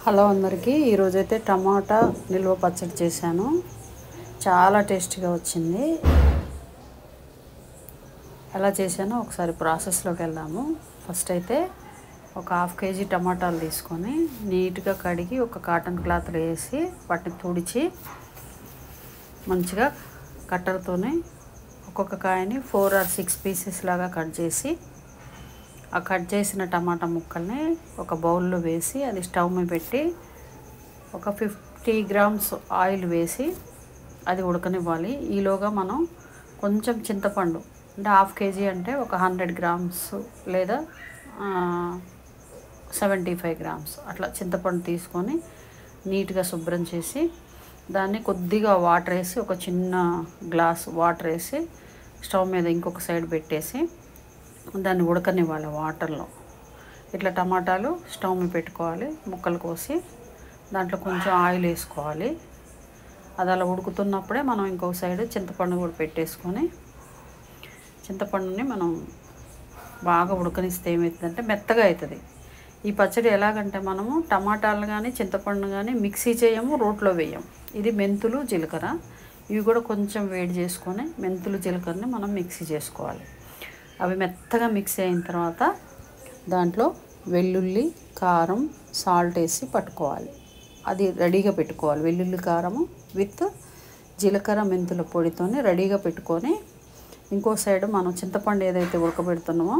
Hello అందరికీ ఈరోజైతే టమాటా నిల్వ పచ్చడి చేశాను. చాలా టేస్టీగా వచ్చింది. ఎలా చేశానో ఒకసారి ప్రాసెస్లోకి వెళ్దాము. ఫస్ట్ అయితే ఒక 1/2 కేజీ టమాటాలు తీసుకొని నీట్గా కడిగి ఒక కాటన్ క్లాత్లో వేసి వాటిని తుడిచి మంచిగా కట్టర్తోనే ఒక్కొక్క కాయని 4 or 6 పీసెస్ లాగా కట్ చేసి ఆ కట్ చేసిన టమాటా ముక్కల్ని ఒక బౌల్లో వేసి అది స్టవ్ మీద పెట్టి ఒక 50 grams ఆయిల్ వేసి అది ఉడకనివ్వాలి. ఈలోగా మనం కొంచెం చింతపండు అంటే 1/2 కేజీ అంటే ఒక 100 grams లేదా 75 grams అట్లా చింతపండు తీసుకొని నీట్గా శుభ్రం చేసి దాన్ని కొద్దిగా వాటర్ వేసి ఒక చిన్న గ్లాస్ వాటర్ వేసి స్టవ్ మీద ఇంకొక సైడ్ పెట్టేసి దాన్ని ఉడకనివ్వాలి వాటర్లో. ఇట్లా టమాటాలు స్టవ్ మీద పెట్టుకోవాలి. ముక్కలు కోసి దాంట్లో కొంచెం ఆయిల్ వేసుకోవాలి. అది అలా ఉడుకుతున్నప్పుడే మనం ఇంకొక సైడ్ చింతపండు కూడా పెట్టేసుకొని చింతపండుని మనం బాగా ఉడకనిస్తే ఏమవుతుందంటే మెత్తగా అవుతుంది. ఈ పచ్చడి ఎలాగంటే మనము టమాటాలు కానీ చింతపండు కానీ మిక్సీ చేయము, రోట్లో వేయము. ఇది మెంతులు జీలకర్ర ఇవి కూడా కొంచెం వేడి చేసుకొని మెంతులు జీలకర్రని మనం మిక్సీ చేసుకోవాలి. అవి మెత్తగా మిక్స్ అయిన తర్వాత దాంట్లో వెల్లుల్లి కారం సాల్ట్ వేసి పట్టుకోవాలి. అది రెడీగా పెట్టుకోవాలి. వెల్లుల్లి కారము విత్ జీలకర్ర మెంతుల పొడితోనే రెడీగా పెట్టుకొని ఇంకో సైడ్ మనం చింతపండు ఏదైతే ఉడకబెడుతున్నామో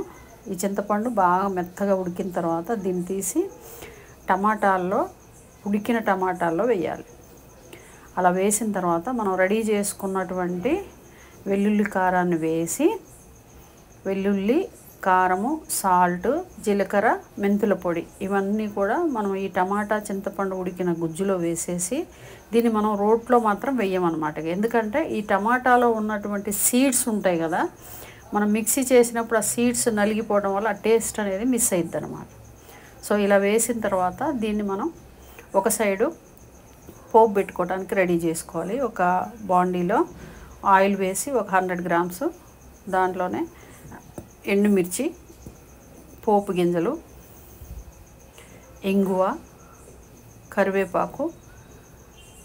ఈ చింతపండు బాగా మెత్తగా ఉడికిన తర్వాత దీన్ని తీసి ఉడికిన టమాటాల్లో వేయాలి. అలా వేసిన తర్వాత మనం రెడీ చేసుకున్నటువంటి వెల్లుల్లి కారాన్ని వేసి వెల్లుల్లి కారము సాల్ట్ జీలకర్ర మెంతుల పొడి ఇవన్నీ కూడా మనం ఈ టమాటా చింతపండు ఉడికిన గుజ్జులో వేసేసి దీన్ని మనం రోట్లో మాత్రం వేయమన్నమాట. ఎందుకంటే ఈ టమాటాలో ఉన్నటువంటి సీడ్స్ ఉంటాయి కదా, మనం మిక్సీ చేసినప్పుడు ఆ సీడ్స్ నలిగిపోవడం వల్ల ఆ టేస్ట్ అనేది మిస్ అవుతుంది అన్నమాట. సో ఇలా వేసిన తర్వాత దీన్ని మనం ఒక సైడు పోపు పెట్టుకోవడానికి రెడీ చేసుకోవాలి. ఒక బాండీలో ఆయిల్ వేసి ఒక 100 grams దాంట్లోనే ఎండుమిర్చి, పోపు గింజలు, ఇంగువ, కరివేపాకు,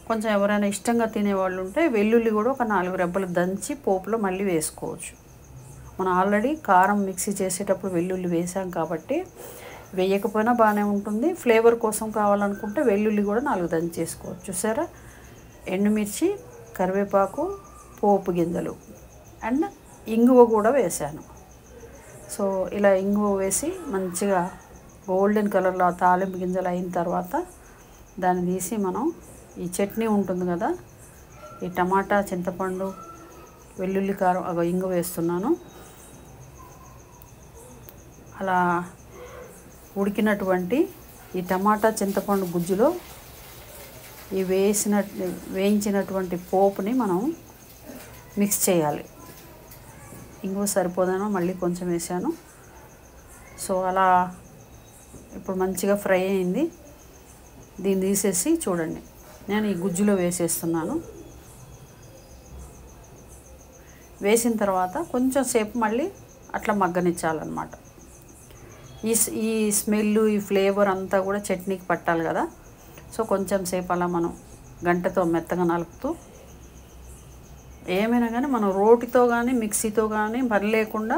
కొంచెం ఎవరైనా ఇష్టంగా తినేవాళ్ళు ఉంటే వెల్లుల్లి కూడా ఒక 4 రెబ్బలు దంచి పోపులో మళ్ళీ వేసుకోవచ్చు. మనం ఆల్రెడీ కారం మిక్సీ చేసేటప్పుడు వెల్లుల్లి వేసాం కాబట్టి వేయకపోయినా బాగానే ఉంటుంది. ఫ్లేవర్ కోసం కావాలనుకుంటే వెల్లుల్లి కూడా 4 దంచి వేసుకోవచ్చు. చూసారా, ఎండుమిర్చి, కరివేపాకు, పోపు గింజలు అండ్ ఇంగువ కూడా వేసాను. సో ఇలా ఇంగువ వేసి మంచిగా గోల్డెన్ కలర్లో తాలింపు గింజలు అయిన తర్వాత దాన్ని తీసి మనం ఈ చట్నీ ఉంటుంది కదా, ఈ టమాటా చింతపండు వెల్లుల్లి కారం ఇంగువ వేస్తున్నాను. అలా ఉడికినటువంటి ఈ టమాటా చింతపండు గుజ్జులో ఈ వేయించినటువంటి పోపుని మనం మిక్స్ చేయాలి. ఇంగువ సరిపోదేమో మళ్ళీ కొంచెం వేసాను. సో అలా ఇప్పుడు మంచిగా ఫ్రై అయింది. దీన్ని తీసేసి చూడండి, నేను ఈ గుజ్జులో వేసేస్తున్నాను. వేసిన తర్వాత కొంచెం సేపు మళ్ళీ అట్లా మగ్గనిచ్చాలన్నమాట. ఈ స్మెల్ ఈ ఫ్లేవర్ అంతా కూడా చట్నీకి పట్టాలి కదా. సో కొంచెం సేపు అలా మనం గంటతో మెత్తగా నలుపుతూ ఏమైనా కానీ మనం రోటితో కానీ మిక్సీతో కానీ పని లేకుండా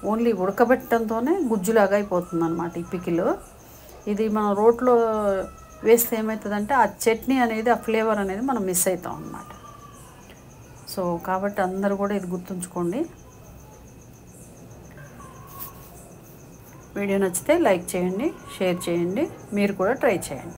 ఓన్లీ ఉడకబెట్టడంతోనే గుజ్జులాగా అయిపోతుంది అన్నమాట ఈ పికిలు. ఇది మనం రోట్లో వేస్తే ఏమవుతుందంటే ఆ చట్నీ అనేది ఆ ఫ్లేవర్ అనేది మనం మిస్ అవుతాం అన్నమాట. సో కాబట్టి అందరూ కూడా ఇది గుర్తుంచుకోండి. వీడియో నచ్చితే లైక్ చేయండి, షేర్ చేయండి, మీరు కూడా ట్రై చేయండి.